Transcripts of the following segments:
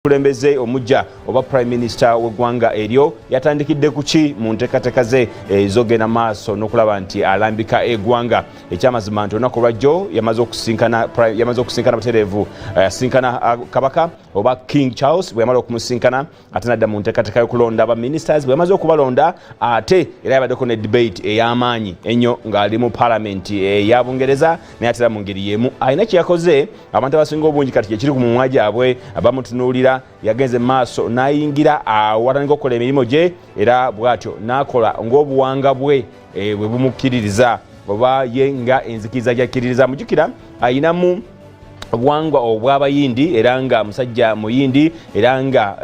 Kulembeze omuggya oba Prime Minisiter w'eggwanga eryo yatandikidde kuki mu nteekateeka ze ezogenda maaso n'okulaba nti alambika eggwanga. Ekyamazima nti olunaku lwajjo yamaze okusinkana butereevu yasinkana kabaka oba King Charles bwe yamala okumusinkana ate nadda mu nteekateeka y'okulonda aba ministers bwe yamaze okubalonda ate era yabaddeko ne debate ey'amaanyi ennyo ng'ali mu parliament eya Bungereza naye ate era mu ngeri y'emu alina kye yakoze abantu abasinga obungi kati kyekiri ku mumwa gyabwe abamutunuulira yagenze maaso nayingira awatandika okukola emirimu gye era bw'atyo n'akola ng'obuwanga bwe bwe bumukkiririza oba ye nga enzikiriza gy'akkiririza. Mujjukira ayinamu obuwangwa obw'abayindi era nga musajja muyindi era nga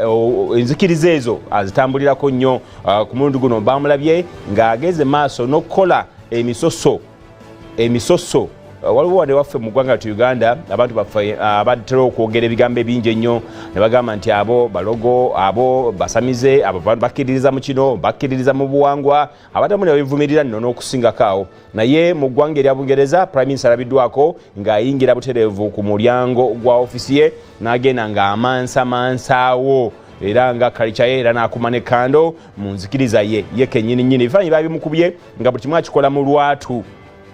enzikiriza ezo azitambulirako nnyo ku mulundi guno bamulabye ng'agenze maaso n'okukola emisoso waliwo wane waffe mu ggwanga lyattu Uganda abantu baffe abatera okwogera ebigambo ebingi ennyo ne bagamba nti abo balogo abo basamize abo bakkiririza mu kino bakkiririza mu buwangwa abatamu ne babivumirira nno n'okusingako awo. Naye mu ggwanga erya Bungereza Prime Minisiter alabiddwako ng'ayingira butereevu ku mulyango gwa ofisi ye n'agenda ng'amansawo era nga kalicha ye era n'akuma ne kando mu nzikiriza ye kennyini ebifaananyi babimukubye nga buli kimu akikola mu lwatu.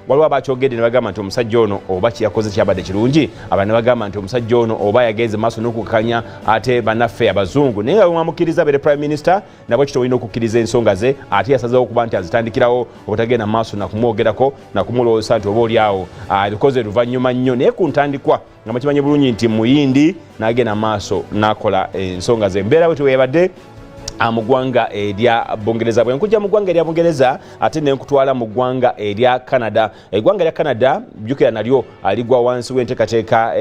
Waliwo abakyogedde ne bagamba nti omusajja ono oba kyeyakoze kyabadde kirungi, aba ne bagamba nti omusajja ono oba yagenze maaso n'okukakanya ate bannaffe abazungu naye nga bwemukkiriza bere Prime Minister nabwe kityo olina okukkiriza ensonga ze ate yasazeewo okuba nti azitandikirawo obutagenda maaso nakumwogerako nakumulowooza nti oba oliawo abikoze oluvannyuma nnyo naye ku ntandikwa nga mukimanyi bulungi nti muyindi n'agenda maaso n'akola ensonga ze. Embeera bwe tewebadde mu ggwanga erya Bungereza bwe nkujja mu ggwanga erya Bungereza ate ne nkutwala mu ggwanga erya Canada. Eggwanga erya Canada jjukira nalyo aligwa wansi w'enteekateeka